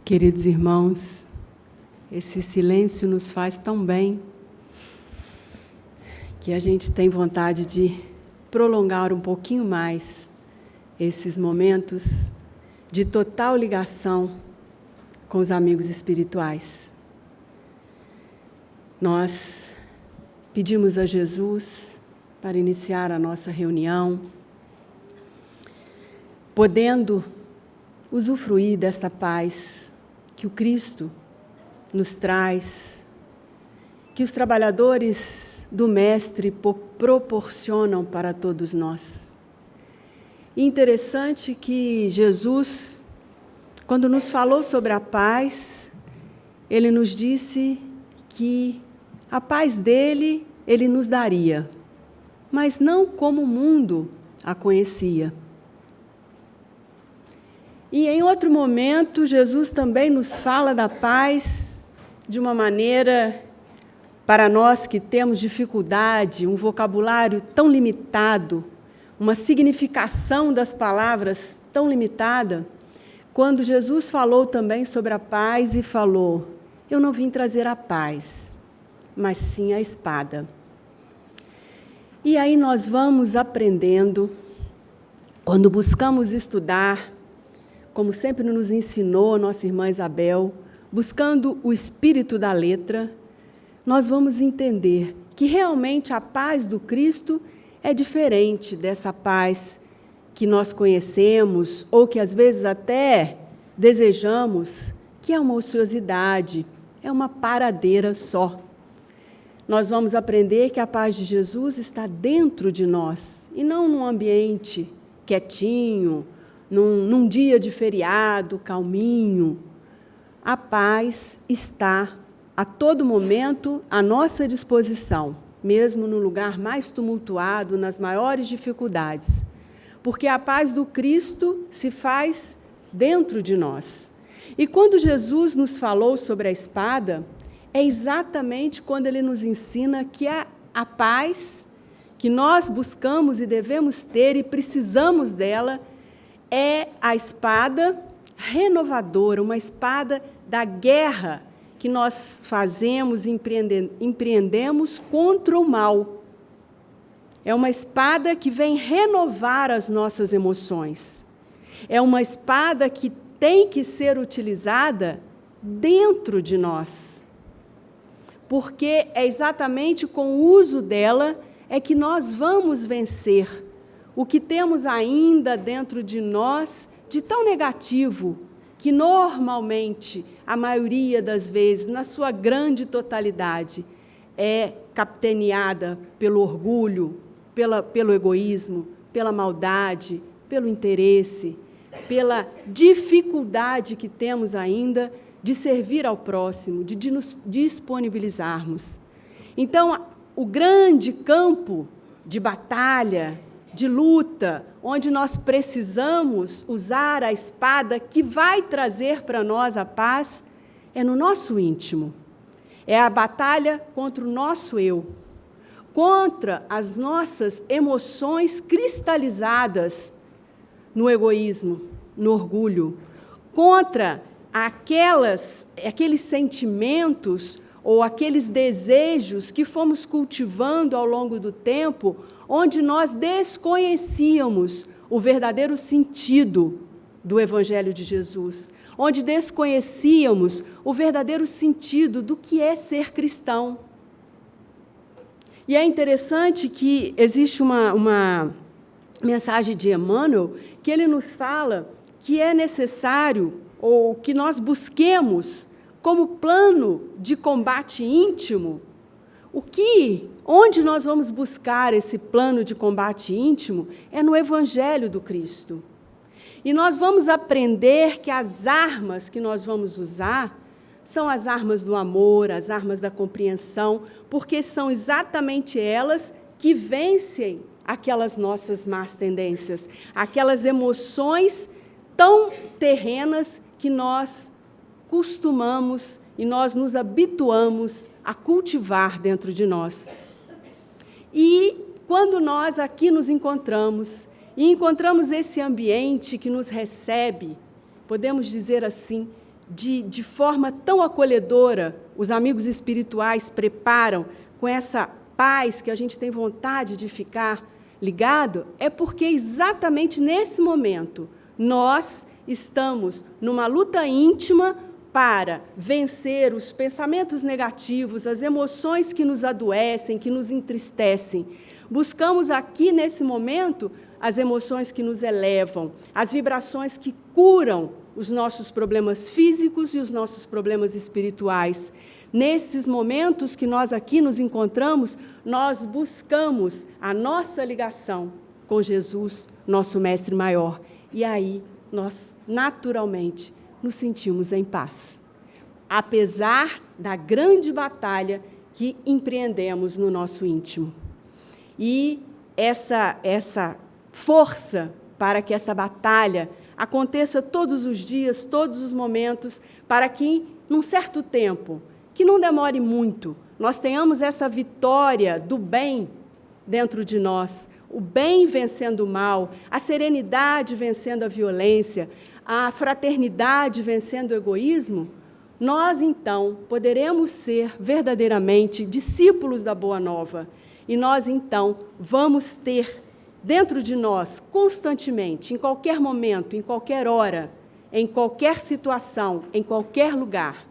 Queridos irmãos, esse silêncio nos faz tão bem que a gente tem vontade de prolongar um pouquinho mais esses momentos de total ligação com os amigos espirituais. Nós pedimos a Jesus para iniciar a nossa reunião, podendo usufruir desta paz que o Cristo nos traz, que os trabalhadores do Mestre proporcionam para todos nós. E interessante que Jesus, quando nos falou sobre a paz, ele nos disse que a paz dele, ele nos daria, mas não como o mundo a conhecia. E em outro momento, Jesus também nos fala da paz de uma maneira, para nós que temos dificuldade, um vocabulário tão limitado, uma significação das palavras tão limitada, quando Jesus falou também sobre a paz e falou: eu não vim trazer a paz, mas sim a espada. E aí nós vamos aprendendo, quando buscamos estudar, como sempre nos ensinou nossa irmã Isabel, buscando o espírito da letra, nós vamos entender que realmente a paz do Cristo é diferente dessa paz que nós conhecemos ou que às vezes até desejamos, que é uma ociosidade, é uma paradeira só. Nós vamos aprender que a paz de Jesus está dentro de nós e não num ambiente quietinho, num dia de feriado, calminho. A paz está a todo momento à nossa disposição, mesmo no lugar mais tumultuado, nas maiores dificuldades, porque a paz do Cristo se faz dentro de nós. E quando Jesus nos falou sobre a espada, é exatamente quando ele nos ensina que a paz que nós buscamos e devemos ter e precisamos dela é a espada renovadora, uma espada da guerra que nós fazemos e empreendemos contra o mal. É uma espada que vem renovar as nossas emoções. É uma espada que tem que ser utilizada dentro de nós. Porque é exatamente com o uso dela é que nós vamos vencer o que temos ainda dentro de nós de tão negativo, que normalmente, a maioria das vezes, na sua grande totalidade, é capitaneada pelo orgulho, pelo egoísmo, pela maldade, pelo interesse, pela dificuldade que temos ainda de servir ao próximo, de nos disponibilizarmos. Então, o grande campo de batalha, de luta, onde nós precisamos usar a espada que vai trazer para nós a paz, é no nosso íntimo. É a batalha contra o nosso eu, contra as nossas emoções cristalizadas no egoísmo, no orgulho, contra aqueles sentimentos ou aqueles desejos que fomos cultivando ao longo do tempo, onde nós desconhecíamos o verdadeiro sentido do Evangelho de Jesus, onde desconhecíamos o verdadeiro sentido do que é ser cristão. E é interessante que existe uma mensagem de Emmanuel que ele nos fala que é necessário, ou que nós busquemos como plano de combate íntimo, onde nós vamos buscar esse plano de combate íntimo é no Evangelho do Cristo. E nós vamos aprender que as armas que nós vamos usar são as armas do amor, as armas da compreensão, porque são exatamente elas que vencem aquelas nossas más tendências, aquelas emoções tão terrenas que nós costumamos e nós nos habituamos a cultivar dentro de nós. E quando nós aqui nos encontramos, e encontramos esse ambiente que nos recebe, podemos dizer assim, de forma tão acolhedora, os amigos espirituais preparam com essa paz que a gente tem vontade de ficar ligado, é porque exatamente nesse momento nós estamos numa luta íntima para vencer os pensamentos negativos, as emoções que nos adoecem, que nos entristecem. Buscamos aqui, nesse momento, as emoções que nos elevam, as vibrações que curam os nossos problemas físicos e os nossos problemas espirituais. Nesses momentos que nós aqui nos encontramos, nós buscamos a nossa ligação com Jesus, nosso Mestre Maior. E aí, nós, naturalmente, nos sentimos em paz, apesar da grande batalha que empreendemos no nosso íntimo. E essa força para que essa batalha aconteça todos os dias, todos os momentos, para que, num certo tempo, que não demore muito, nós tenhamos essa vitória do bem dentro de nós, o bem vencendo o mal, a serenidade vencendo a violência, a fraternidade vencendo o egoísmo, nós, então, poderemos ser verdadeiramente discípulos da Boa Nova. E nós, então, vamos ter dentro de nós, constantemente, em qualquer momento, em qualquer hora, em qualquer situação, em qualquer lugar,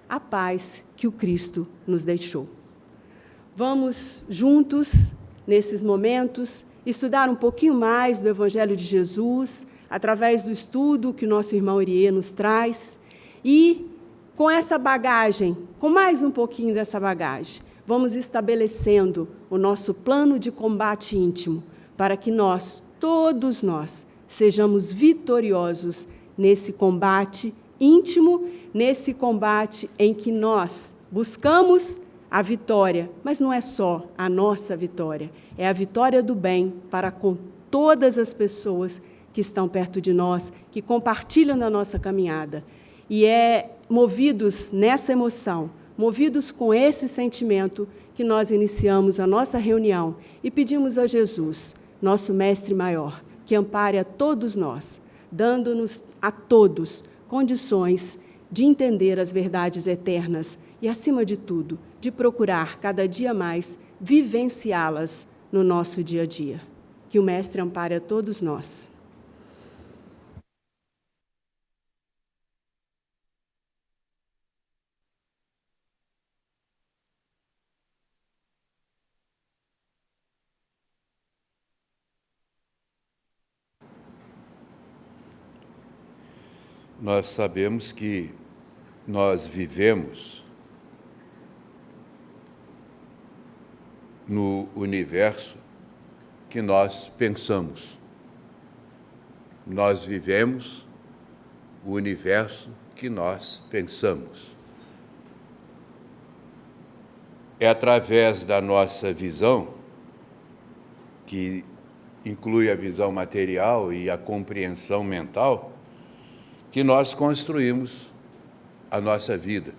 a paz que o Cristo nos deixou. Vamos juntos, nesses momentos, estudar um pouquinho mais do Evangelho de Jesus, através do estudo que o nosso irmão Irie nos traz, e com essa bagagem, com mais um pouquinho dessa bagagem, vamos estabelecendo o nosso plano de combate íntimo, para que nós, todos nós, sejamos vitoriosos nesse combate íntimo, nesse combate em que nós buscamos a vitória, mas não é só a nossa vitória, é a vitória do bem para com todas as pessoas que estão perto de nós, que compartilham da nossa caminhada. E é movidos nessa emoção, movidos com esse sentimento, que nós iniciamos a nossa reunião e pedimos a Jesus, nosso Mestre Maior, que ampare a todos nós, dando-nos a todos condições de entender as verdades eternas e, acima de tudo, de procurar cada dia mais vivenciá-las no nosso dia a dia. Que o Mestre ampare a todos nós. Nós sabemos que nós vivemos no universo que nós pensamos. Nós vivemos o universo que nós pensamos. É através da nossa visão, que inclui a visão material e a compreensão mental, que nós construímos a nossa vida,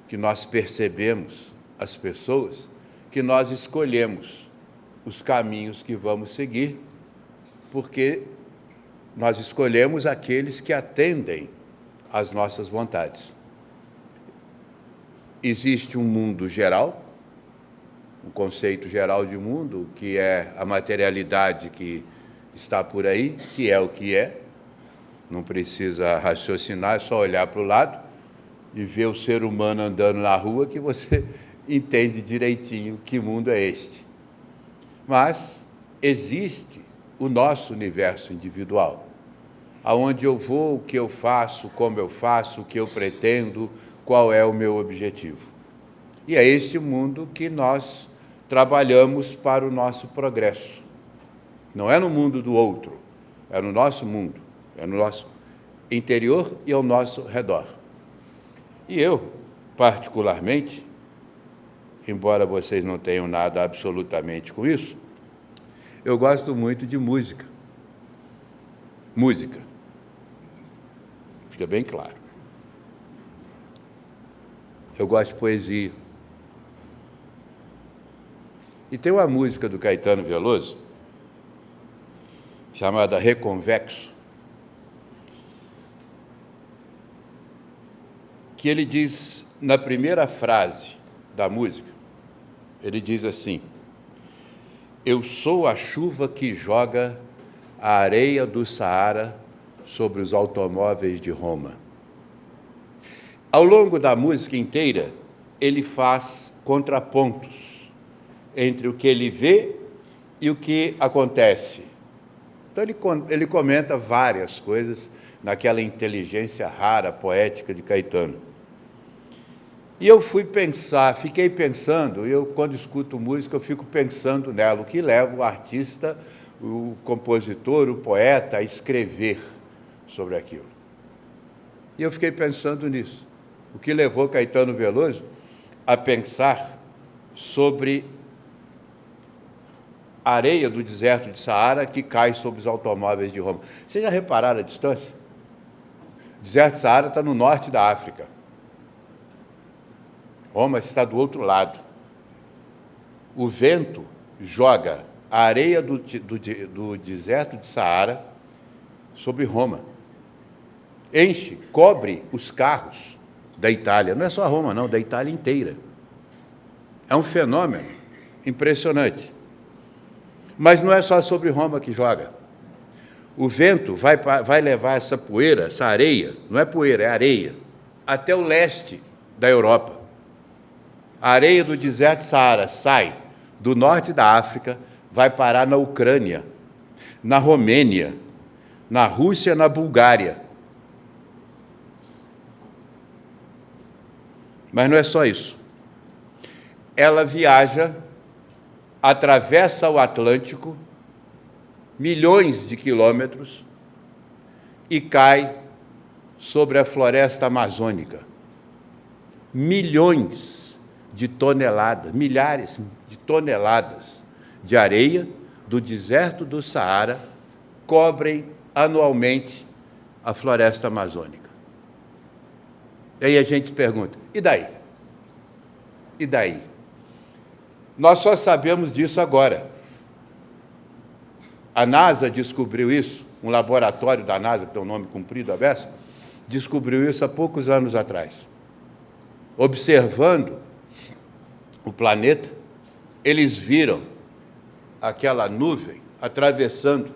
que nós percebemos as pessoas, que nós escolhemos os caminhos que vamos seguir, porque nós escolhemos aqueles que atendem às nossas vontades. Existe um mundo geral, um conceito geral de mundo, que é a materialidade que está por aí, que é o que é. Não precisa raciocinar, é só olhar para o lado e ver o ser humano andando na rua que você entende direitinho que mundo é este. Mas existe o nosso universo individual, aonde eu vou, o que eu faço, como eu faço, o que eu pretendo, qual é o meu objetivo. E é este mundo que nós trabalhamos para o nosso progresso. Não é no mundo do outro, é no nosso mundo. É no nosso interior e ao nosso redor. E eu, particularmente, embora vocês não tenham nada absolutamente com isso, eu gosto muito de música. Música. Fica bem claro. Eu gosto de poesia. E tem uma música do Caetano Veloso, chamada Reconvexo, que ele diz, na primeira frase da música, ele diz assim: eu sou a chuva que joga a areia do Saara sobre os automóveis de Roma. Ao longo da música inteira, ele faz contrapontos entre o que ele vê e o que acontece. Então, ele comenta várias coisas naquela inteligência rara, poética de Caetano. E eu fiquei pensando, quando escuto música, eu fico pensando nela, o que leva o artista, o compositor, o poeta a escrever sobre aquilo. E eu fiquei pensando nisso. O que levou Caetano Veloso a pensar sobre a areia do deserto de Saara que cai sobre os automóveis de Roma. Vocês já repararam a distância? O deserto de Saara está no norte da África. Roma está do outro lado. O vento joga a areia do deserto de Saara sobre Roma. Enche, cobre os carros da Itália. Não é só Roma, não, da Itália inteira. É um fenômeno impressionante. Mas não é só sobre Roma que joga. O vento vai levar essa poeira, essa areia, não é poeira, é areia, até o leste da Europa. A areia do deserto de Saara sai do norte da África, vai parar na Ucrânia, na Romênia, na Rússia, na Bulgária. Mas não é só isso. Ela viaja, atravessa o Atlântico, milhões de quilômetros, e cai sobre a floresta amazônica. Milhões de toneladas, milhares de toneladas de areia do deserto do Saara cobrem anualmente a floresta amazônica. E aí a gente pergunta, e daí? E daí? Nós só sabemos disso agora. A NASA descobriu isso, um laboratório da NASA, que tem um nome comprido, a beça, descobriu isso há poucos anos atrás. Observando o planeta, eles viram aquela nuvem atravessando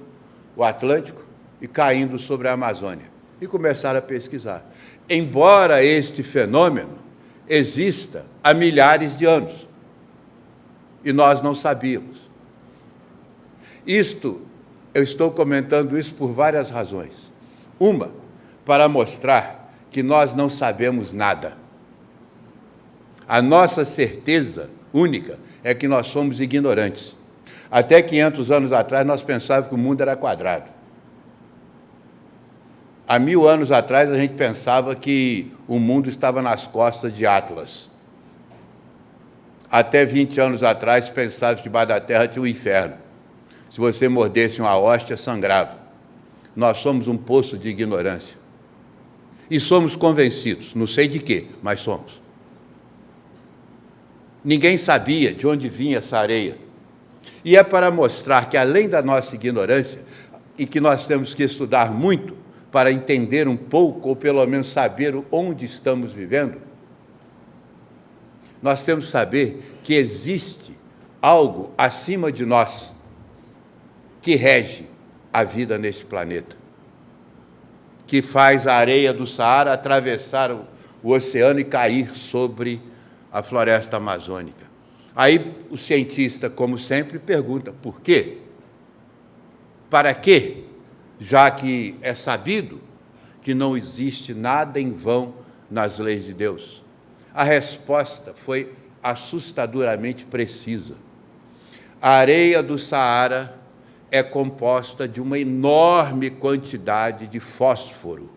o Atlântico e caindo sobre a Amazônia. E começaram a pesquisar. Embora este fenômeno exista há milhares de anos, e nós não sabíamos. Eu estou comentando isso por várias razões. Uma, para mostrar que nós não sabemos nada. A nossa certeza única é que nós somos ignorantes. Até 500 anos atrás, nós pensávamos que o mundo era quadrado. Há 1000 anos atrás, a gente pensava que o mundo estava nas costas de Atlas. Até 20 anos atrás, pensava que debaixo da terra tinha um inferno. Se você mordesse uma hóstia, sangrava. Nós somos um poço de ignorância. E somos convencidos, não sei de quê, mas somos. Ninguém sabia de onde vinha essa areia. E é para mostrar que, além da nossa ignorância, e que nós temos que estudar muito para entender um pouco, ou pelo menos saber onde estamos vivendo, nós temos que saber que existe algo acima de nós que rege a vida neste planeta, que faz a areia do Saara atravessar o oceano e cair sobre a floresta amazônica. Aí o cientista, como sempre, pergunta, por quê? Para quê? Já que é sabido que não existe nada em vão nas leis de Deus. A resposta foi assustadoramente precisa. A areia do Saara é composta de uma enorme quantidade de fósforo.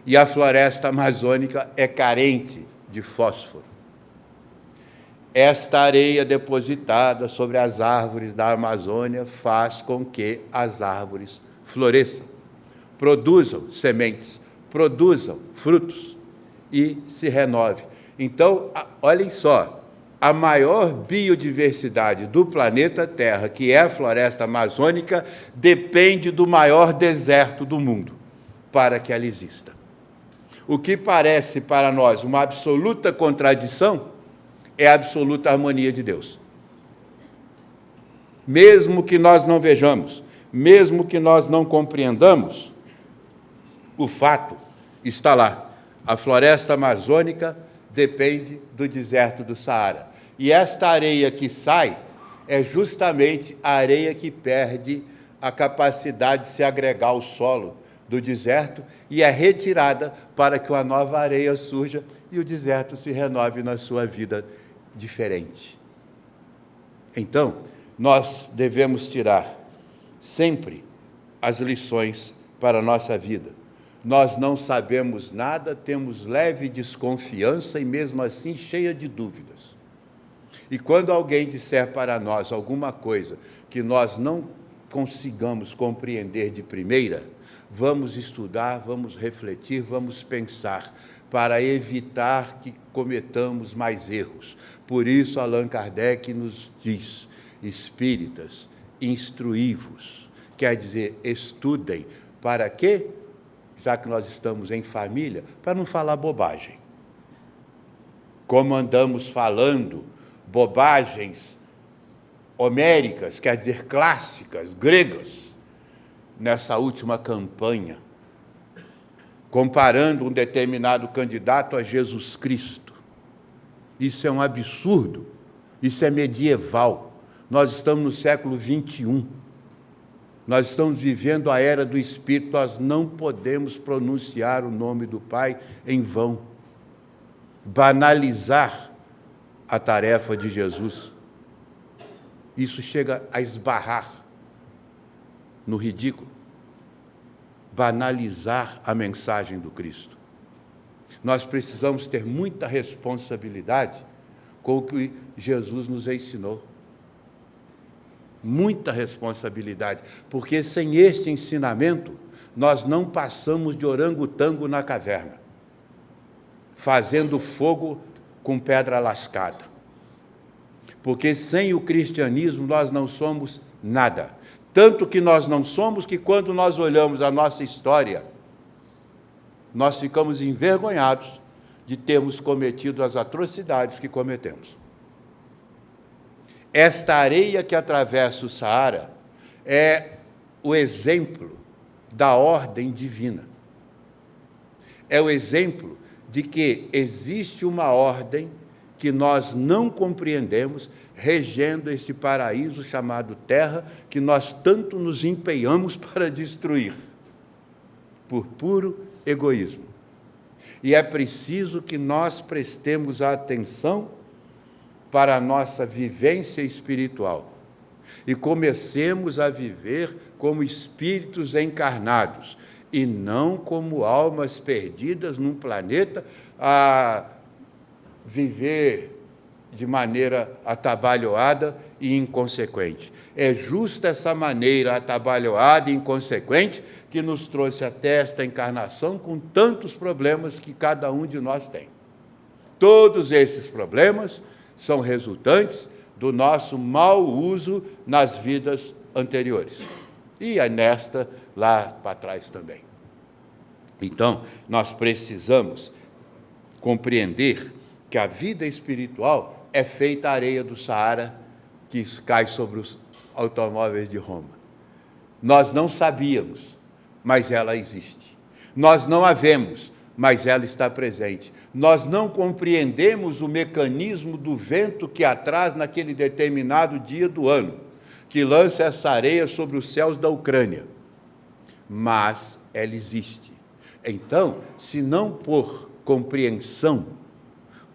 E a floresta amazônica é carente de fósforo. Esta areia depositada sobre as árvores da Amazônia faz com que as árvores floresçam, produzam sementes, produzam frutos e se renove. Então, olhem só, a maior biodiversidade do planeta Terra, que é a floresta amazônica, depende do maior deserto do mundo para que ela exista. O que parece para nós uma absoluta contradição é a absoluta harmonia de Deus. Mesmo que nós não vejamos, mesmo que nós não compreendamos, o fato está lá. A floresta amazônica depende do deserto do Saara. E esta areia que sai é justamente a areia que perde a capacidade de se agregar ao solo do deserto e é retirada para que uma nova areia surja e o deserto se renove na sua vida diferente. Então, nós devemos tirar sempre as lições para a nossa vida. Nós não sabemos nada, temos leve desconfiança e, mesmo assim, cheia de dúvidas. E quando alguém disser para nós alguma coisa que nós não consigamos compreender de primeira, vamos estudar, vamos refletir, vamos pensar, para evitar que cometamos mais erros. Por isso, Allan Kardec nos diz: espíritas, instruí-vos. Quer dizer, estudem. Para quê? Já que nós estamos em família, para não falar bobagem. Como andamos falando bobagens homéricas, quer dizer, clássicas, gregas, nessa última campanha, comparando um determinado candidato a Jesus Cristo. Isso é um absurdo, isso é medieval. Nós estamos no século XXI. Nós estamos vivendo a era do Espírito, nós não podemos pronunciar o nome do Pai em vão. Banalizar a tarefa de Jesus. Isso chega a esbarrar no ridículo. Banalizar a mensagem do Cristo. Nós precisamos ter muita responsabilidade com o que Jesus nos ensinou. Muita responsabilidade, porque sem este ensinamento, nós não passamos de orangotango na caverna, fazendo fogo com pedra lascada. Porque sem o cristianismo, nós não somos nada. Tanto que nós não somos que, quando nós olhamos a nossa história, nós ficamos envergonhados de termos cometido as atrocidades que cometemos. Esta areia que atravessa o Saara é o exemplo da ordem divina. É o exemplo de que existe uma ordem que nós não compreendemos, regendo este paraíso chamado Terra, que nós tanto nos empenhamos para destruir, por puro egoísmo. E é preciso que nós prestemos atenção para a nossa vivência espiritual e comecemos a viver como espíritos encarnados e não como almas perdidas num planeta a viver de maneira atabalhoada e inconsequente. É justa essa maneira atabalhoada e inconsequente que nos trouxe até esta encarnação com tantos problemas que cada um de nós tem. Todos esses problemas são resultantes do nosso mau uso nas vidas anteriores. E nesta, lá para trás também. Então, nós precisamos compreender que a vida espiritual é feita a areia do Saara que cai sobre os automóveis de Roma. Nós não sabíamos, mas ela existe. Nós não a vemos, mas ela está presente. Nós não compreendemos o mecanismo do vento que atrás naquele determinado dia do ano, que lança essa areia sobre os céus da Ucrânia. Mas ela existe. Então, se não por compreensão,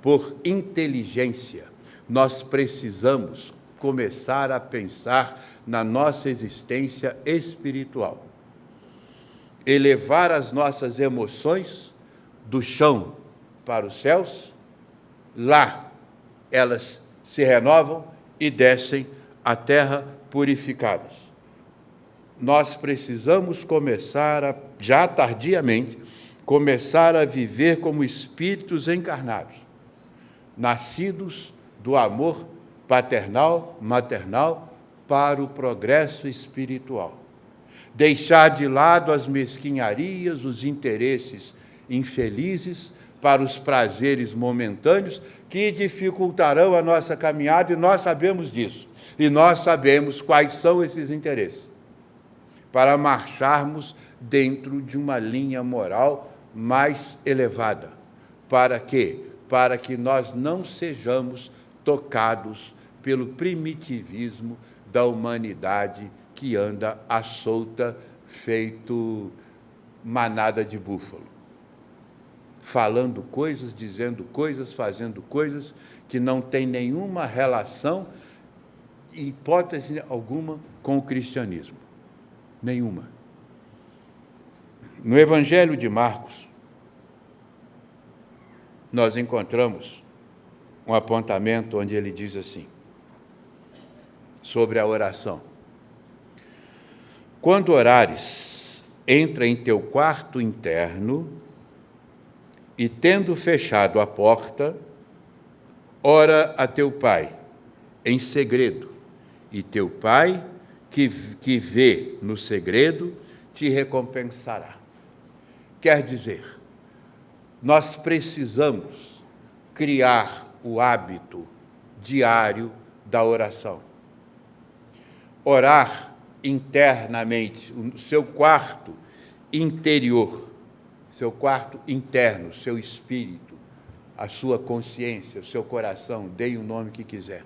por inteligência, nós precisamos começar a pensar na nossa existência espiritual. Elevar as nossas emoções do chão para os céus, lá elas se renovam e descem à terra purificadas. Nós precisamos começar, já tardiamente, começar a viver como espíritos encarnados, nascidos do amor paternal, maternal, para o progresso espiritual. Deixar de lado as mesquinharias, os interesses infelizes para os prazeres momentâneos que dificultarão a nossa caminhada, e nós sabemos disso. E nós sabemos quais são esses interesses, para marcharmos dentro de uma linha moral mais elevada. Para quê? Para que nós não sejamos tocados pelo primitivismo da humanidade que anda à solta, feito manada de búfalo, falando coisas, dizendo coisas, fazendo coisas que não têm nenhuma relação, hipótese alguma, com o cristianismo. Nenhuma. No Evangelho de Marcos, nós encontramos um apontamento onde ele diz assim, sobre a oração: quando orares, entra em teu quarto interno e, tendo fechado a porta, ora a teu Pai em segredo, e teu Pai, que vê no segredo, te recompensará. Quer dizer, nós precisamos criar o hábito diário da oração. Orar internamente, o seu quarto interior, seu quarto interno, seu espírito, a sua consciência, o seu coração, dê o nome que quiser.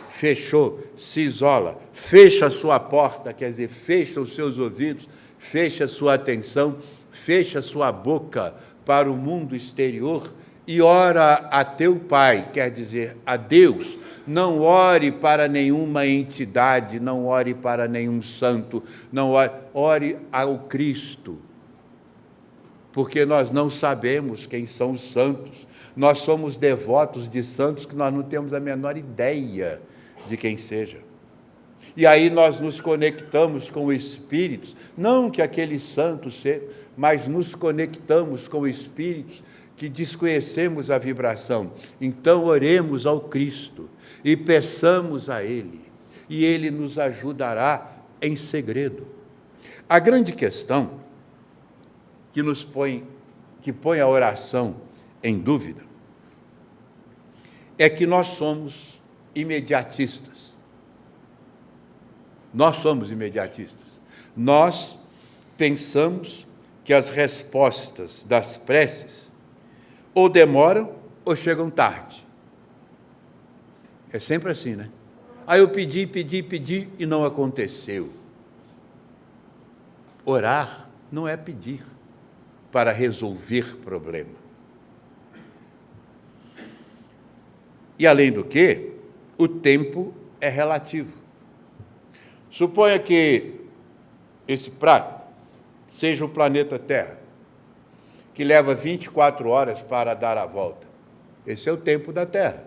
Fechou, se isola, fecha a sua porta, quer dizer, fecha os seus ouvidos, fecha a sua atenção, fecha a sua boca para o mundo exterior e ora a teu Pai, quer dizer, a Deus. Não ore para nenhuma entidade, não ore para nenhum santo, não ore ao Cristo, porque nós não sabemos quem são os santos. Nós somos devotos de santos que nós não temos a menor ideia de quem seja. E aí nós nos conectamos com espíritos, não que aqueles santos sejam, mas nos conectamos com espíritos que desconhecemos a vibração. Então oremos ao Cristo e peçamos a Ele, e Ele nos ajudará em segredo. A grande questão que põe a oração em dúvida é que nós somos imediatistas. Nós somos imediatistas. Nós pensamos que as respostas das preces ou demoram ou chegam tarde. É sempre assim, né? Aí eu pedi e não aconteceu. Orar não é pedir para resolver problema. E, além do que, o tempo é relativo. Suponha que esse prato seja o planeta Terra, que leva 24 horas para dar a volta. Esse é o tempo da Terra.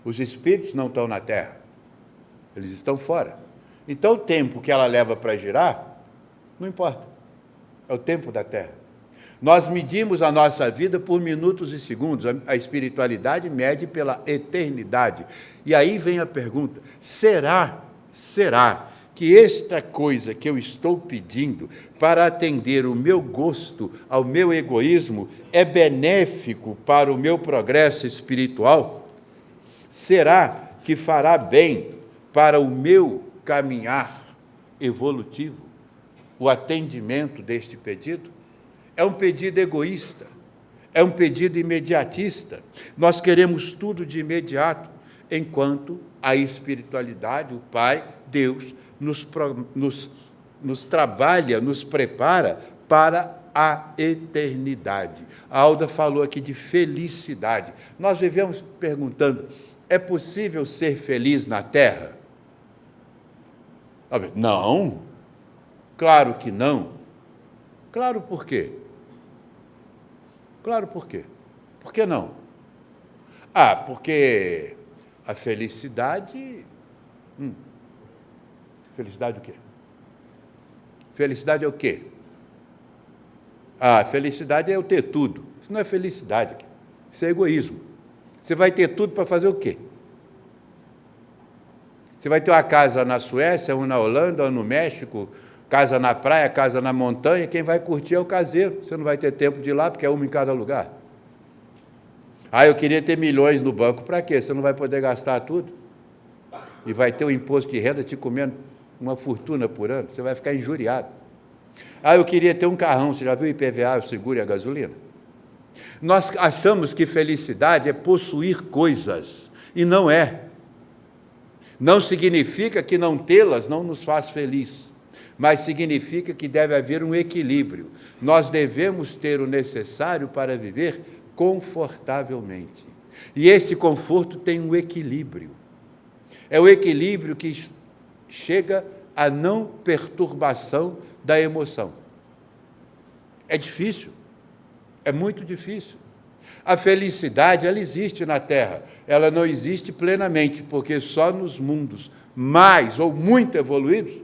Os espíritos não estão na Terra, eles estão fora. Então, o tempo que ela leva para girar, não importa, é o tempo da Terra. Nós medimos a nossa vida por minutos e segundos, a espiritualidade mede pela eternidade. E aí vem a pergunta: será que esta coisa que eu estou pedindo para atender o meu gosto, ao meu egoísmo, é benéfico para o meu progresso espiritual? Será que fará bem para o meu caminhar evolutivo o atendimento deste pedido? É um pedido egoísta, é um pedido imediatista. Nós queremos tudo de imediato, enquanto a espiritualidade, o Pai, Deus, nos trabalha, nos prepara para a eternidade. A Alda falou aqui de felicidade. Nós vivemos perguntando: é possível ser feliz na Terra? Não, claro que não. Claro por quê? Claro por quê? Por que não? Porque a felicidade... Felicidade o quê? Felicidade é o quê? Felicidade é eu ter tudo. Isso não é felicidade, isso é egoísmo. Você vai ter tudo para fazer o quê? Você vai ter uma casa na Suécia, ou na Holanda, ou no México, Casa na praia, casa na montanha, quem vai curtir é o caseiro. Você não vai ter tempo de ir lá, porque é uma em cada lugar. Eu queria ter milhões no banco. Para quê? Você não vai poder gastar tudo. E vai ter o imposto de renda te comendo uma fortuna por ano. Você vai ficar injuriado. Eu queria ter um carrão. Você já viu o IPVA, o seguro e a gasolina? Nós achamos que felicidade é possuir coisas. E não é. Não significa que não tê-las não nos faz feliz, mas significa que deve haver um equilíbrio. Nós devemos ter o necessário para viver confortavelmente. E este conforto tem um equilíbrio. É o equilíbrio que chega à não perturbação da emoção. É difícil, é muito difícil. A felicidade, ela existe na Terra, ela não existe plenamente, porque só nos mundos mais ou muito evoluídos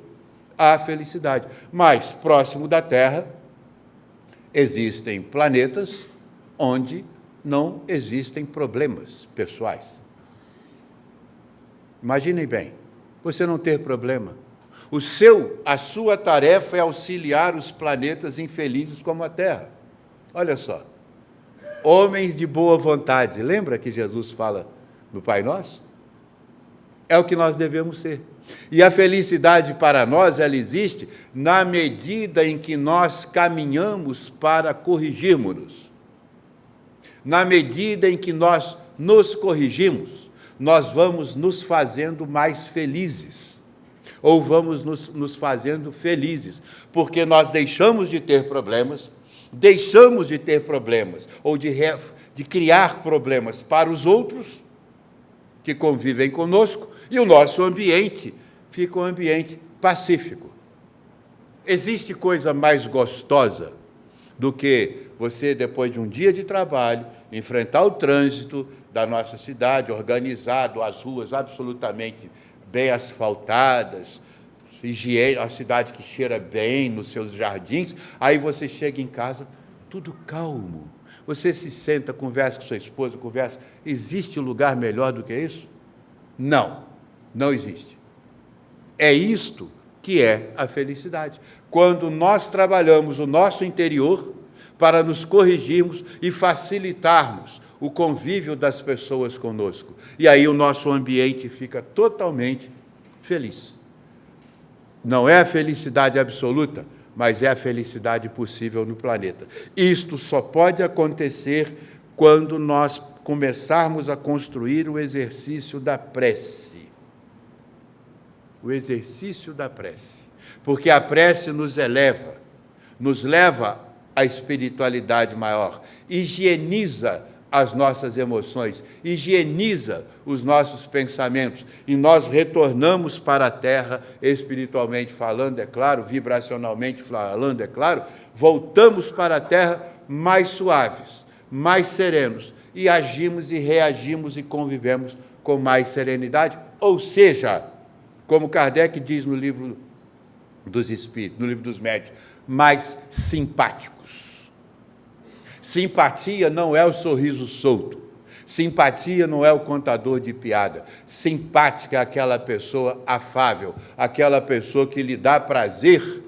há felicidade. Mas, próximo da Terra, existem planetas onde não existem problemas pessoais. Imaginem bem, você não ter problema. A sua tarefa é auxiliar os planetas infelizes como a Terra. Olha só. Homens de boa vontade. Lembra que Jesus fala no Pai Nosso? É o que nós devemos ser. E a felicidade para nós, ela existe na medida em que nós caminhamos para corrigirmos-nos. Na medida em que nós nos corrigimos, nós vamos nos fazendo mais felizes. Ou vamos nos fazendo felizes, porque nós deixamos de ter problemas, ou de criar problemas para os outros que convivem conosco, e o nosso ambiente fica um ambiente pacífico. Existe coisa mais gostosa do que você, depois de um dia de trabalho, enfrentar o trânsito da nossa cidade, organizado, as ruas absolutamente bem asfaltadas, higiene, a cidade que cheira bem nos seus jardins, aí você chega em casa, tudo calmo. Você se senta, conversa com sua esposa, conversa. Existe lugar melhor do que isso? Não, não existe. É isto que é a felicidade. Quando nós trabalhamos o nosso interior para nos corrigirmos e facilitarmos o convívio das pessoas conosco. E aí o nosso ambiente fica totalmente feliz. Não é a felicidade absoluta, mas é a felicidade possível no planeta. Isto só pode acontecer quando nós começarmos a construir o exercício da prece. O exercício da prece. Porque a prece nos leva à espiritualidade maior, higieniza as nossas emoções, higieniza os nossos pensamentos, e nós retornamos para a Terra, espiritualmente falando, é claro, vibracionalmente falando, é claro, voltamos para a Terra mais suaves, mais serenos, e agimos e reagimos e convivemos com mais serenidade, ou seja, como Kardec diz no livro dos Espíritos, no livro dos Médiuns, mais simpáticos. Simpatia não é o sorriso solto. Simpatia não é o contador de piada. Simpática é aquela pessoa afável, aquela pessoa que lhe dá prazer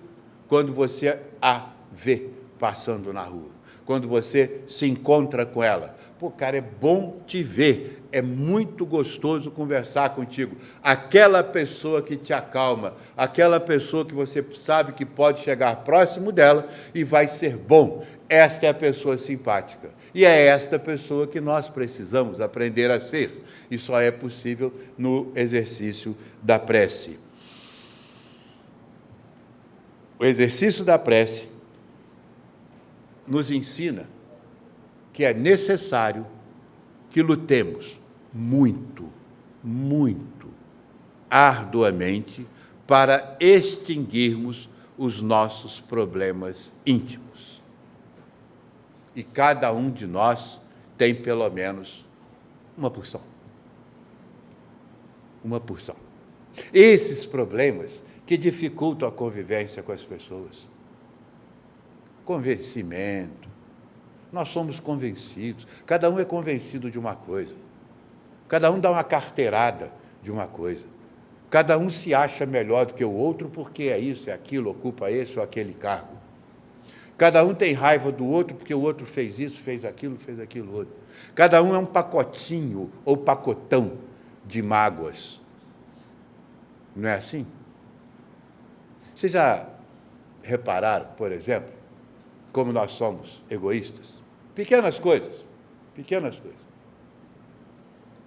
quando você a vê passando na rua, quando você se encontra com ela. Pô, cara, é bom te ver, é muito gostoso conversar contigo. Aquela pessoa que te acalma, aquela pessoa que você sabe que pode chegar próximo dela e vai ser bom. Esta é a pessoa simpática. E é esta pessoa que nós precisamos aprender a ser. E só é possível no exercício da prece. O exercício da prece nos ensina que é necessário que lutemos muito, muito arduamente para extinguirmos os nossos problemas íntimos. E cada um de nós tem pelo menos uma porção. Uma porção. Esses problemas que dificultam a convivência com as pessoas. Convencimento. Nós somos convencidos. Cada um é convencido de uma coisa. Cada um dá uma carteirada de uma coisa. Cada um se acha melhor do que o outro porque é isso, é aquilo, ocupa esse ou aquele cargo. Cada um tem raiva do outro porque o outro fez isso, fez aquilo outro. Cada um é um pacotinho ou pacotão de mágoas. Não é assim? Vocês já repararam, por exemplo, como nós somos egoístas? Pequenas coisas.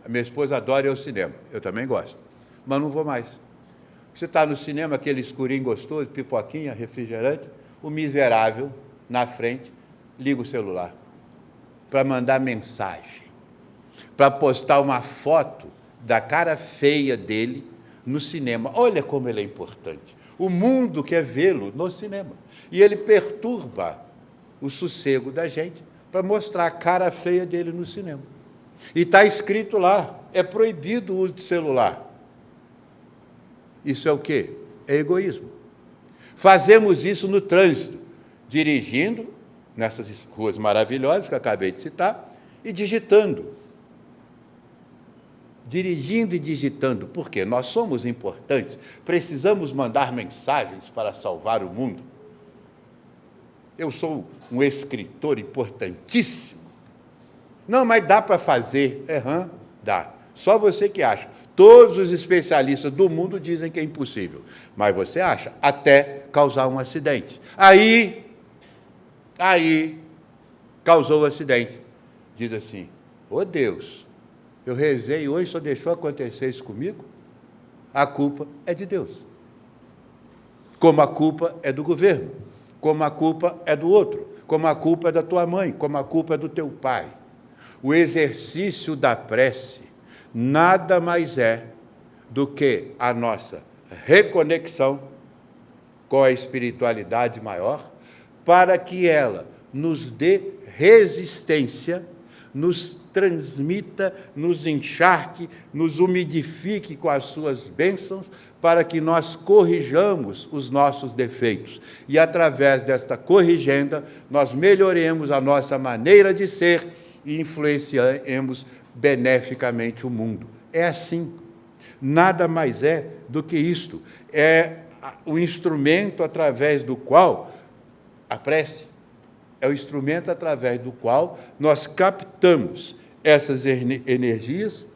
A minha esposa adora ir ao cinema, eu também gosto, mas não vou mais. Você está no cinema, aquele escurinho gostoso, pipoquinha, refrigerante, o miserável, na frente, liga o celular para mandar mensagem, para postar uma foto da cara feia dele no cinema. Olha como ele é importante. O mundo quer vê-lo no cinema. E ele perturba o sossego da gente para mostrar a cara feia dele no cinema. E está escrito lá, é proibido o uso de celular. Isso é o quê? É egoísmo. Fazemos isso no trânsito, dirigindo nessas ruas maravilhosas que eu acabei de citar, e digitando. Dirigindo e digitando, porque nós somos importantes, precisamos mandar mensagens para salvar o mundo. Eu sou um escritor importantíssimo. Não, mas dá para fazer. Dá. Só você que acha. Todos os especialistas do mundo dizem que é impossível. Mas você acha, até causar um acidente. Aí causou o acidente. Diz assim, ô Deus, eu rezei hoje, só deixou acontecer isso comigo? A culpa é de Deus. Como a culpa é do governo, como a culpa é do outro, como a culpa é da tua mãe, como a culpa é do teu pai. O exercício da prece nada mais é do que a nossa reconexão com a espiritualidade maior, para que ela nos dê resistência, nos transmita, nos encharque, nos umidifique com as suas bênçãos, para que nós corrijamos os nossos defeitos. E, através desta corrigenda, nós melhoremos a nossa maneira de ser e influenciemos beneficamente o mundo. É assim. Nada mais é do que isto. É o instrumento através do qual a prece é o instrumento através do qual nós captamos essas energias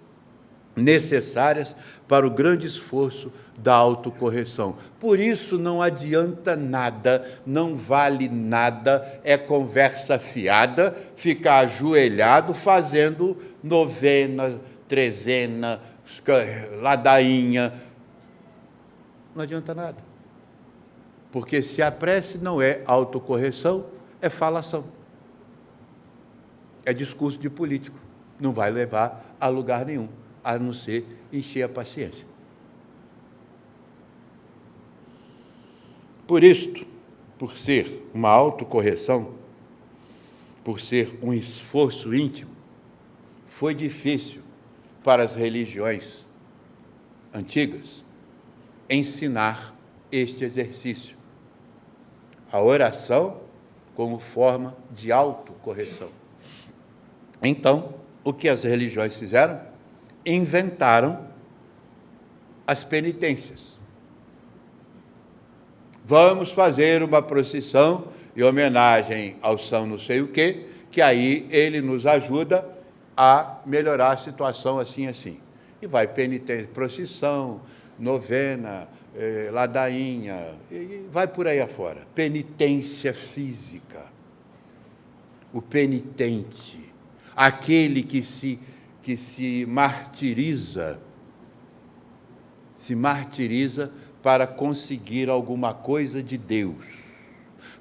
necessárias para o grande esforço da autocorreção. Por isso não adianta nada, não vale nada, é conversa fiada, ficar ajoelhado fazendo novena, trezena, ladainha. Não adianta nada. Porque se a prece não é autocorreção, é falação. É discurso de político. Não vai levar a lugar nenhum, a não ser encher a paciência. Por isto, por ser uma autocorreção, por ser um esforço íntimo, foi difícil para as religiões antigas ensinar este exercício. A oração como forma de autocorreção. Então, o que as religiões fizeram? Inventaram as penitências. Vamos fazer uma procissão em homenagem ao São não sei o quê, que aí ele nos ajuda a melhorar a situação assim. E vai penitência, procissão, novena, ladainha, e vai por aí afora. Penitência física. O penitente, aquele que se martiriza para conseguir alguma coisa de Deus,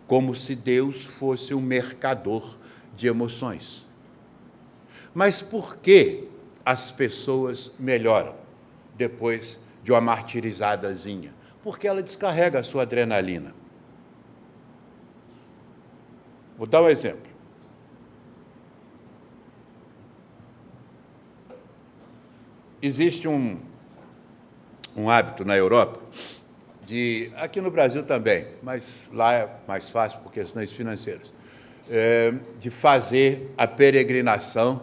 como se Deus fosse um mercador de emoções. Mas por que as pessoas melhoram depois de uma martirizadazinha? Porque ela descarrega a sua adrenalina. Vou dar um exemplo. Existe um hábito na Europa, aqui no Brasil também, mas lá é mais fácil por questões financeiras, de fazer a peregrinação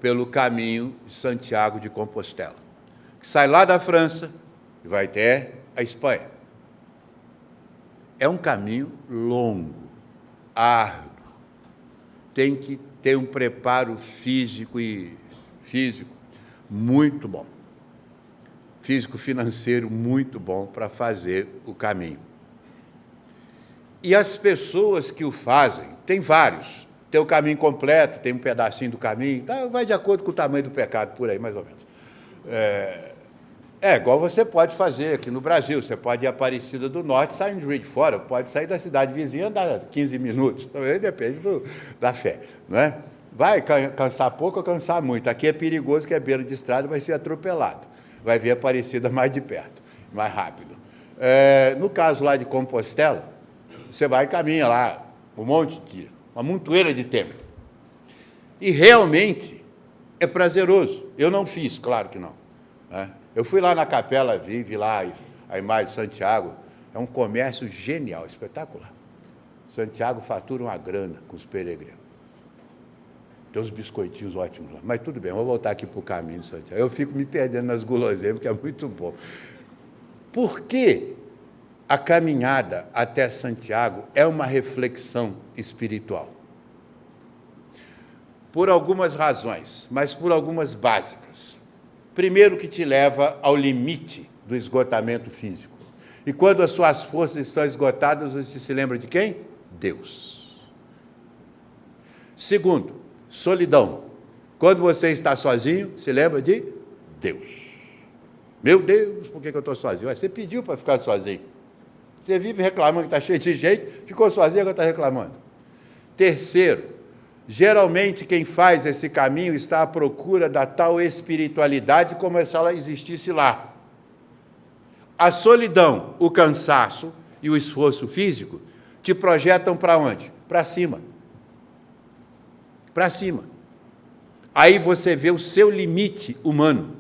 pelo caminho de Santiago de Compostela, que sai lá da França e vai até a Espanha. É um caminho longo, árduo, tem que ter um preparo físico muito bom, físico-financeiro muito bom para fazer o caminho. E as pessoas que o fazem, tem vários, tem o caminho completo, tem um pedacinho do caminho, tá, vai de acordo com o tamanho do pecado, por aí, mais ou menos. Igual você pode fazer aqui no Brasil, você pode ir a Aparecida do Norte, saindo de Juiz de Fora, pode sair da cidade vizinha e andar 15 minutos, também depende da fé, não é? Vai cansar pouco ou cansar muito, aqui é perigoso que é beira de estrada, vai ser atropelado, vai ver a Aparecida mais de perto, mais rápido. No caso lá de Compostela, você vai e caminha lá, uma montoeira de tempo, e realmente é prazeroso. Eu não fiz, claro que não, né? Eu fui lá na capela, vi lá a imagem de Santiago, é um comércio genial, espetacular. Santiago fatura uma grana com os peregrinos. Tem uns biscoitinhos ótimos lá, mas tudo bem, vou voltar aqui para o caminho de Santiago. Eu fico me perdendo nas guloseimas, que é muito bom. Por que a caminhada até Santiago é uma reflexão espiritual? Por algumas razões, mas por algumas básicas. Primeiro, que te leva ao limite do esgotamento físico. E quando as suas forças estão esgotadas, você se lembra de quem? Deus. Segundo, solidão. Quando você está sozinho, se lembra de Deus. Meu Deus, por que eu estou sozinho? Você pediu para ficar sozinho. Você vive reclamando que está cheio de gente, ficou sozinho, agora está reclamando. Terceiro, geralmente, quem faz esse caminho está à procura da tal espiritualidade como se ela existisse lá. A solidão, o cansaço e o esforço físico te projetam para onde? Para cima. Para cima. Aí você vê o seu limite humano.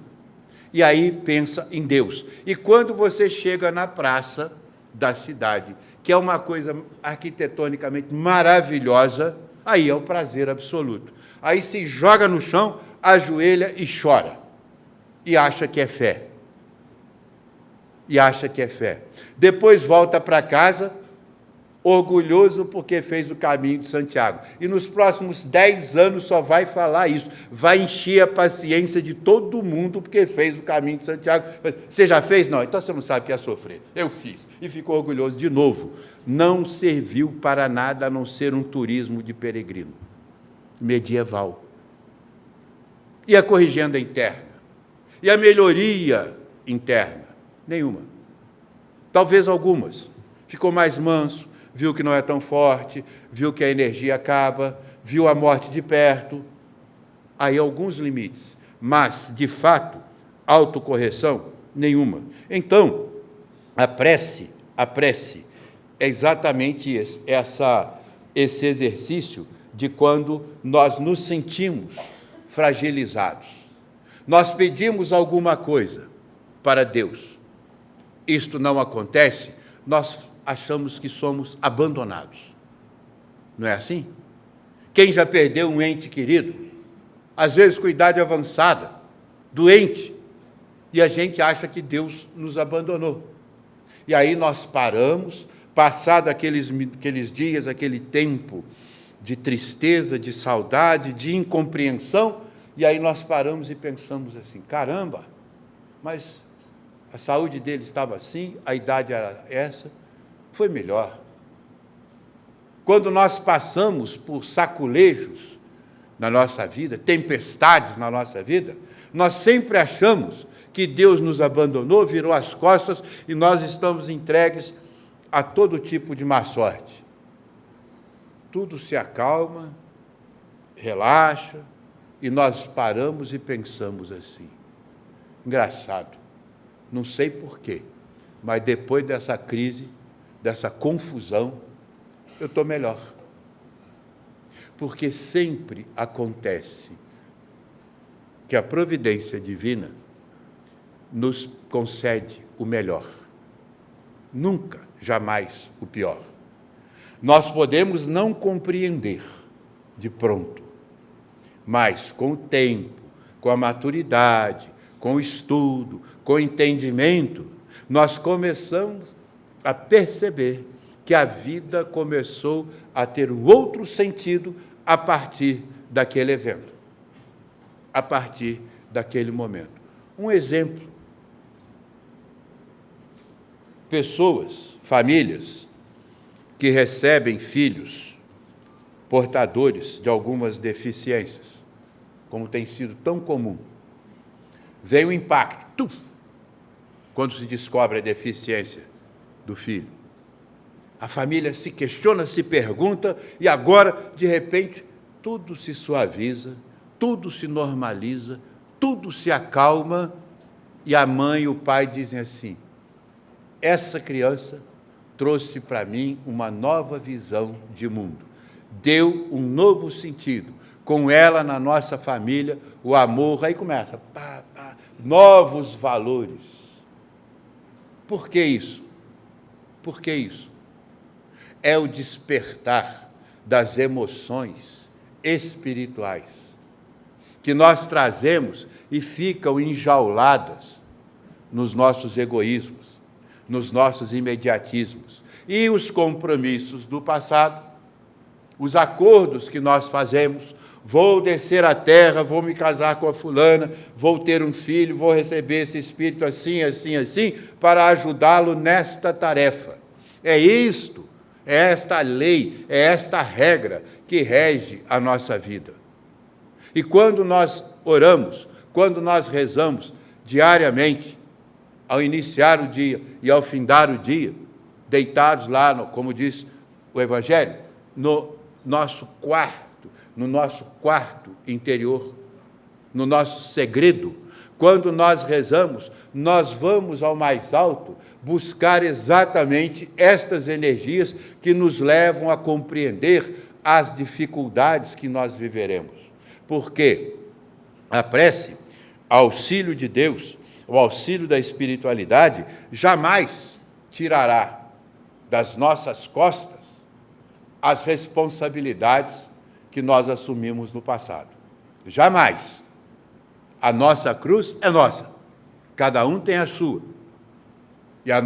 E aí pensa em Deus. E quando você chega na praça da cidade, que é uma coisa arquitetonicamente maravilhosa, aí é o prazer absoluto. Aí se joga no chão, ajoelha e chora. E acha que é fé. Depois volta para casa, orgulhoso porque fez o caminho de Santiago. E nos próximos 10 anos só vai falar isso. Vai encher a paciência de todo mundo porque fez o caminho de Santiago. Você já fez? Não. Então você não sabe o que é sofrer. Eu fiz. E ficou orgulhoso de novo. Não serviu para nada a não ser um turismo de peregrino. Medieval. E a corrigenda interna? E a melhoria interna? Nenhuma. Talvez algumas. Ficou mais manso, viu que não é tão forte, viu que a energia acaba, viu a morte de perto. Aí alguns limites. Mas, de fato, autocorreção? Nenhuma. Então, a prece é exatamente esse exercício de quando nós nos sentimos fragilizados. Nós pedimos alguma coisa para Deus. Isto não acontece, nós achamos que somos abandonados. Não é assim? Quem já perdeu um ente querido, às vezes com idade avançada, doente, e a gente acha que Deus nos abandonou. E aí nós paramos, passado aqueles dias, aquele tempo de tristeza, de saudade, de incompreensão, e aí nós paramos e pensamos assim, caramba, mas a saúde dele estava assim, a idade era essa, foi melhor. Quando nós passamos por saculejos na nossa vida, tempestades na nossa vida, nós sempre achamos que Deus nos abandonou, virou as costas e nós estamos entregues a todo tipo de má sorte. Tudo se acalma, relaxa, e nós paramos e pensamos assim, engraçado, não sei porquê, mas depois dessa crise, dessa confusão, eu estou melhor. Porque sempre acontece que a providência divina nos concede o melhor. Nunca, jamais o pior. Nós podemos não compreender de pronto, mas com o tempo, com a maturidade, com o estudo, com o entendimento, nós começamos a perceber que a vida começou a ter um outro sentido a partir daquele evento, a partir daquele momento. Um exemplo: pessoas, famílias que recebem filhos portadores de algumas deficiências, como tem sido tão comum. Vem o impacto, quando se descobre a deficiência do filho. A família se questiona, se pergunta, e agora, de repente, tudo se suaviza, tudo se normaliza, tudo se acalma, e a mãe e o pai dizem assim: essa criança trouxe para mim uma nova visão de mundo, deu um novo sentido. Com ela, na nossa família, o amor, aí começa, novos valores. Por que isso? Por que isso? É o despertar das emoções espirituais que nós trazemos e ficam enjauladas nos nossos egoísmos, nos nossos imediatismos. E os compromissos do passado, os acordos que nós fazemos: vou descer à terra, vou me casar com a fulana, vou ter um filho, vou receber esse espírito assim, assim, assim, para ajudá-lo nesta tarefa. É isto, é esta lei, é esta regra que rege a nossa vida. E quando nós oramos, quando nós rezamos diariamente, ao iniciar o dia e ao findar o dia, deitados lá, como diz o Evangelho, no nosso quarto interior, no nosso segredo, quando nós rezamos, nós vamos ao mais alto buscar exatamente estas energias que nos levam a compreender as dificuldades que nós viveremos. Porque a prece, auxílio de Deus, o auxílio da espiritualidade, jamais tirará das nossas costas as responsabilidades que nós assumimos no passado. Jamais. A nossa cruz é nossa. Cada um tem a sua. E a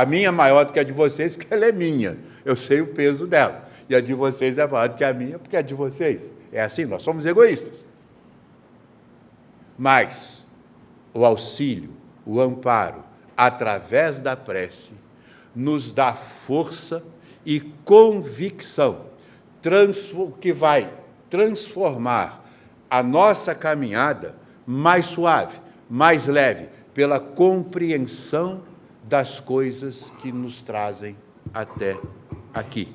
minha é maior do que a de vocês, porque ela é minha. Eu sei o peso dela. E a de vocês é maior do que a minha, porque é de vocês. É assim, nós somos egoístas. Mas o auxílio, o amparo, através da prece, nos dá força e convicção, que vai transformar a nossa caminhada mais suave, mais leve, pela compreensão das coisas que nos trazem até aqui.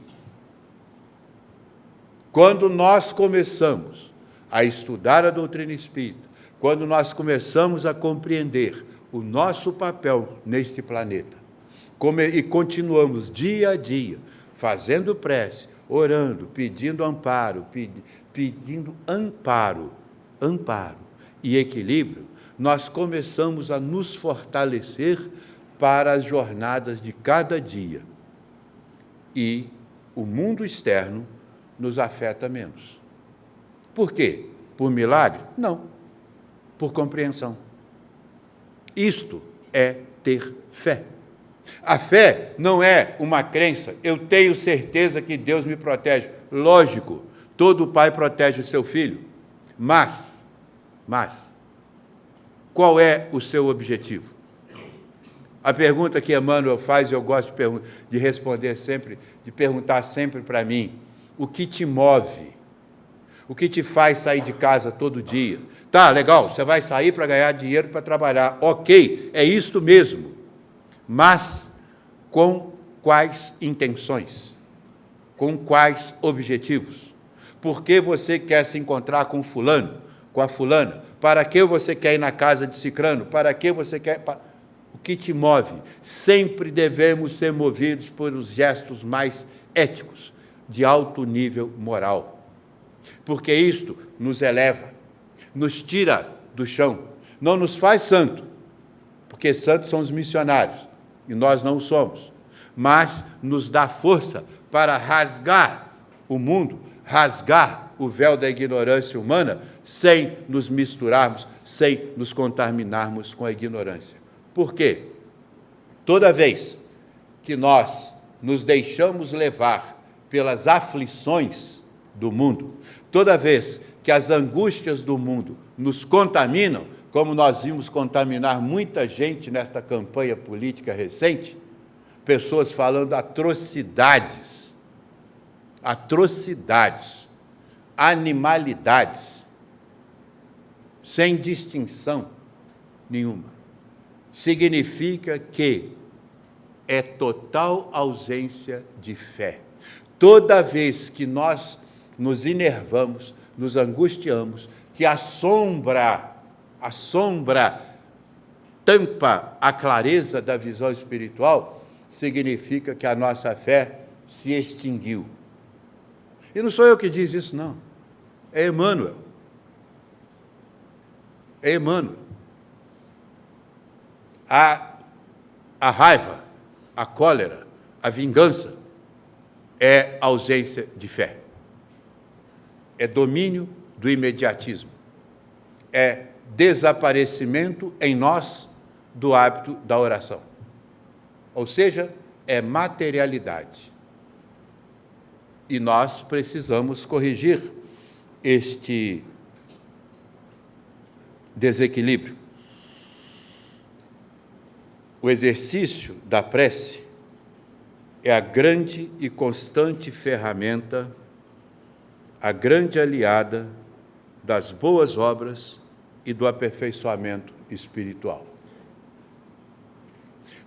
Quando nós começamos a estudar a doutrina espírita, quando nós começamos a compreender o nosso papel neste planeta, e continuamos dia a dia fazendo prece, orando, pedindo amparo, amparo e equilíbrio, nós começamos a nos fortalecer para as jornadas de cada dia. E o mundo externo nos afeta menos. Por quê? Por milagre? Não. Por compreensão. Isto é ter fé. A fé não é uma crença. Eu tenho certeza que Deus me protege. Lógico, todo pai protege o seu filho. Mas, qual é o seu objetivo? A pergunta que Emmanuel faz, eu gosto de responder sempre, de perguntar sempre para mim: o que te move? O que te faz sair de casa todo dia? Tá, legal, você vai sair para ganhar dinheiro para trabalhar. Ok, é isto mesmo. Mas com quais intenções? Com quais objetivos? Por que você quer se encontrar com fulano, com a fulana? Para que você quer ir na casa de cicrano? Para que você quer... O que te move? Sempre devemos ser movidos por os gestos mais éticos, de alto nível moral. Porque isto nos eleva, nos tira do chão, não nos faz santo, porque santos são os missionários, e nós não somos, mas nos dá força para rasgar o mundo, rasgar o véu da ignorância humana, sem nos misturarmos, sem nos contaminarmos com a ignorância. Por quê? Toda vez que nós nos deixamos levar pelas aflições do mundo, toda vez que as angústias do mundo nos contaminam, como nós vimos contaminar muita gente nesta campanha política recente, pessoas falando atrocidades, animalidades, sem distinção nenhuma, significa que é total ausência de fé. Toda vez que nós nos enervamos, nos angustiamos, que a sombra tampa a clareza da visão espiritual, significa que a nossa fé se extinguiu. E não sou eu que diz isso, não. É Emmanuel. É Emmanuel. A raiva, a cólera, a vingança é ausência de fé. É domínio do imediatismo. É desaparecimento em nós do hábito da oração. Ou seja, é materialidade. E nós precisamos corrigir este desequilíbrio. O exercício da prece é a grande e constante ferramenta, a grande aliada das boas obras e do aperfeiçoamento espiritual.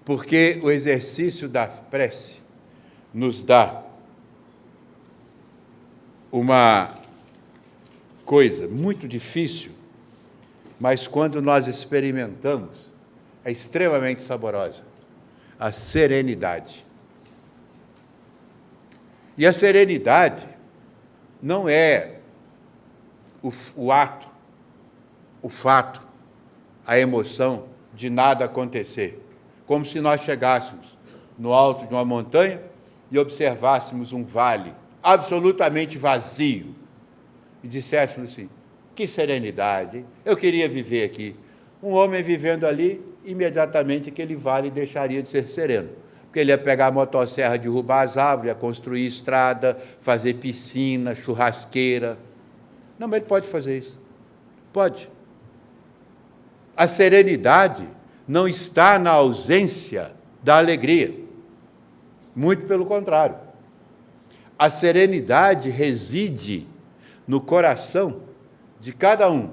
Porque o exercício da prece nos dá uma coisa muito difícil, mas quando nós experimentamos, é extremamente saborosa, a serenidade. E a serenidade não é o ato, o fato, a emoção de nada acontecer, como se nós chegássemos no alto de uma montanha e observássemos um vale absolutamente vazio e disséssemos assim: que serenidade, eu queria viver aqui. Um homem vivendo ali, imediatamente aquele vale deixaria de ser sereno, porque ele ia pegar a motosserra, derrubar as árvores, ia construir estrada, fazer piscina, churrasqueira. Não, mas ele pode fazer isso. Pode. A serenidade não está na ausência da alegria. Muito pelo contrário. A serenidade reside no coração de cada um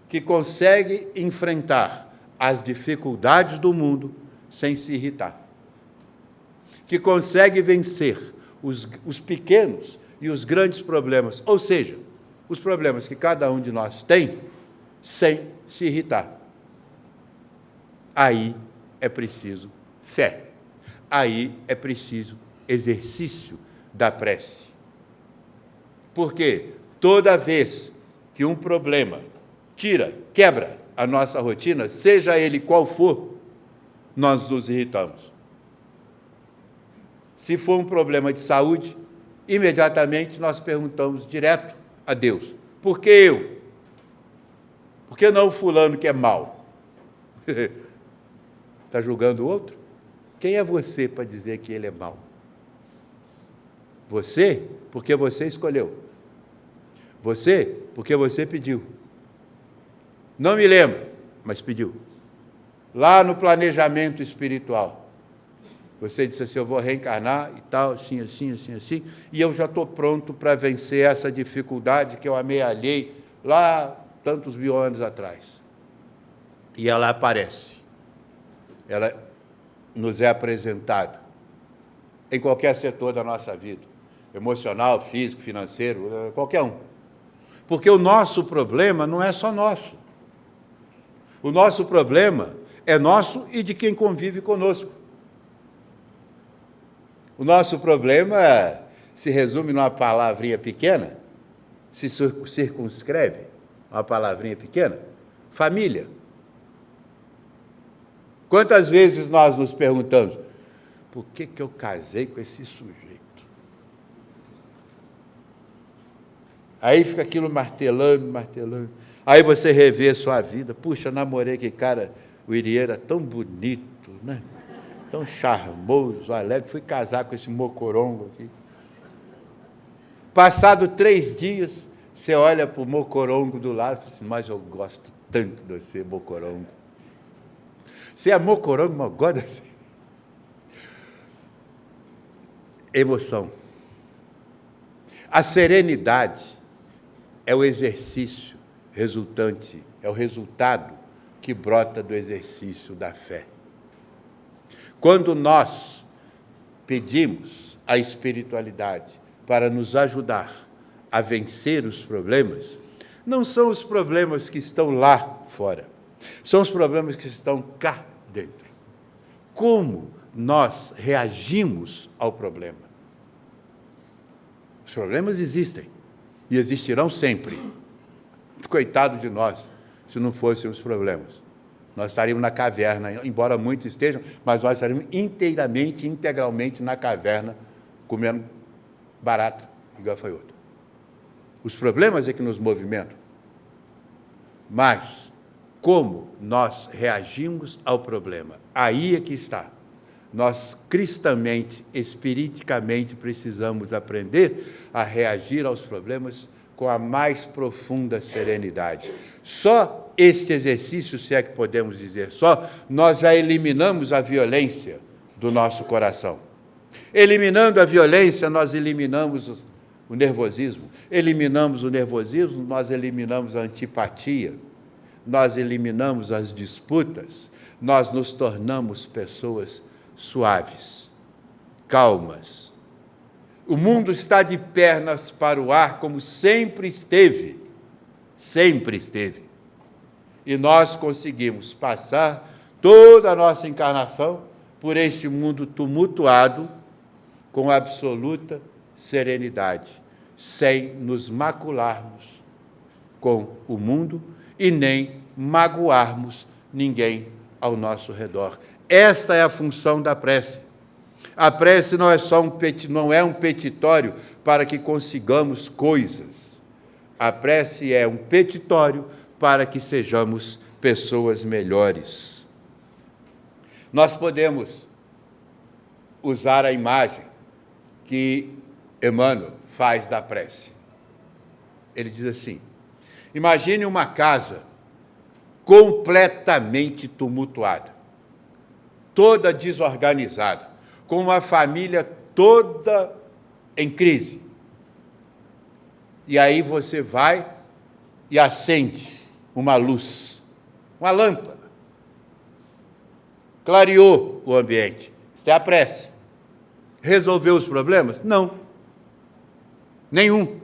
que consegue enfrentar as dificuldades do mundo sem se irritar, que consegue vencer os pequenos e os grandes problemas, ou seja, os problemas que cada um de nós tem, sem se irritar. Aí é preciso fé, aí é preciso exercício da prece. Porque toda vez que um problema quebra a nossa rotina, seja ele qual for, nós nos irritamos. Se for um problema de saúde, imediatamente nós perguntamos direto a Deus: por que eu? Por que não o fulano que é mau? Está julgando o outro? Quem é você para dizer que ele é mau? Você, porque você escolheu. Você, porque você pediu. Não me lembro, mas pediu. Lá no planejamento espiritual, você disse assim: eu vou reencarnar e tal, assim, e eu já estou pronto para vencer essa dificuldade que eu amealhei lá tantos mil anos atrás. E ela aparece. Ela nos é apresentada em qualquer setor da nossa vida, emocional, físico, financeiro, qualquer um. Porque o nosso problema não é só nosso. O nosso problema é nosso e de quem convive conosco. O nosso problema se resume numa palavrinha pequena, se circunscreve uma palavrinha pequena: família. Quantas vezes nós nos perguntamos: por que eu casei com esse sujeito? Aí fica aquilo martelando. Aí você revê a sua vida: puxa, namorei aquele cara, o Irieira, tão bonito, né? tão charmoso, alegre, fui casar com esse mocorongo aqui. Passado 3 dias, você olha para o mocorongo do lado e fala assim, mas eu gosto tanto de você, mocorongo. Você é mocorongo, mas eu gosto de você. Emoção. A serenidade é o exercício resultante, é o resultado que brota do exercício da fé. Quando nós pedimos a espiritualidade para nos ajudar a vencer os problemas, não são os problemas que estão lá fora, são os problemas que estão cá dentro. Como nós reagimos ao problema? Os problemas existem e existirão sempre. Coitado de nós, se não fossem os problemas. Nós estaríamos na caverna, embora muitos estejam, mas nós estaríamos integralmente na caverna, comendo barata e gafanhoto. Os problemas é que nos movimentam. Mas como nós reagimos ao problema? Aí é que está. Nós, cristamente, espiriticamente, precisamos aprender a reagir aos problemas com a mais profunda serenidade. Só este exercício, se é que podemos dizer só, nós já eliminamos a violência do nosso coração. Eliminando a violência, nós eliminamos o nervosismo. Eliminamos o nervosismo, nós eliminamos a antipatia. Nós eliminamos as disputas. Nós nos tornamos pessoas suaves, calmas. O mundo está de pernas para o ar como sempre esteve. Sempre esteve. E nós conseguimos passar toda a nossa encarnação por este mundo tumultuado com absoluta serenidade, sem nos macularmos com o mundo e nem magoarmos ninguém ao nosso redor. Esta é a função da prece. A prece não é um petitório para que consigamos coisas. A prece é um petitório para que sejamos pessoas melhores. Nós podemos usar a imagem que Emmanuel faz da prece. Ele diz assim, imagine uma casa completamente tumultuada, toda desorganizada, com uma família toda em crise. E aí você vai e acende uma luz, uma lâmpada. Clareou o ambiente. Isso é a prece. Resolveu os problemas? Não. Nenhum.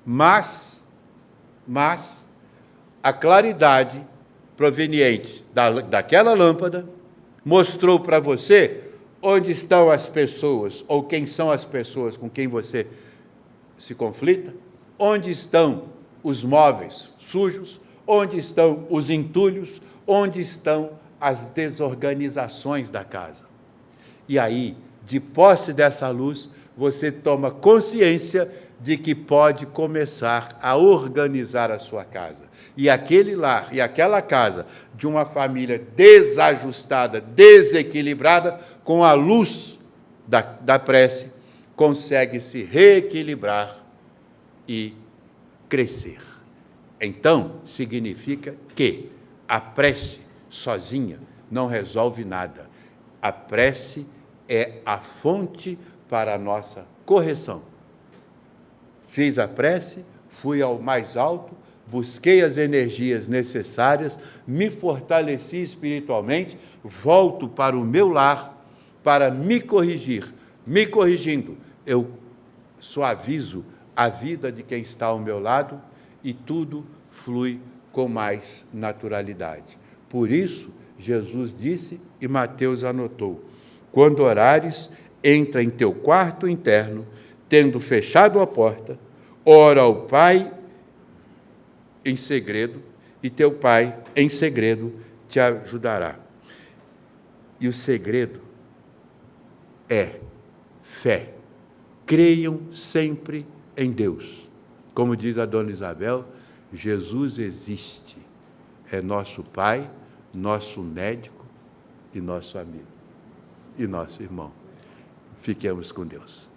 Mas a claridade proveniente daquela lâmpada mostrou para você onde estão as pessoas, ou quem são as pessoas com quem você se conflita, onde estão os móveis sujos, onde estão os entulhos, onde estão as desorganizações da casa. E aí, de posse dessa luz, você toma consciência de que pode começar a organizar a sua casa. E aquele lar e aquela casa de uma família desajustada, desequilibrada, com a luz da prece, consegue se reequilibrar e crescer. Então, significa que a prece sozinha não resolve nada. A prece é a fonte para a nossa correção. Fiz a prece, fui ao mais alto, busquei as energias necessárias, me fortaleci espiritualmente, volto para o meu lar para me corrigir. Me corrigindo, eu suavizo a vida de quem está ao meu lado e tudo flui com mais naturalidade. Por isso, Jesus disse e Mateus anotou, quando orares, entra em teu quarto interno, tendo fechado a porta, ora ao Pai em segredo, e teu Pai, em segredo, te ajudará. E o segredo é fé. Creiam sempre em Deus. Como diz a dona Isabel, Jesus existe. É nosso Pai, nosso médico e nosso amigo. e nosso irmão. Fiquemos com Deus.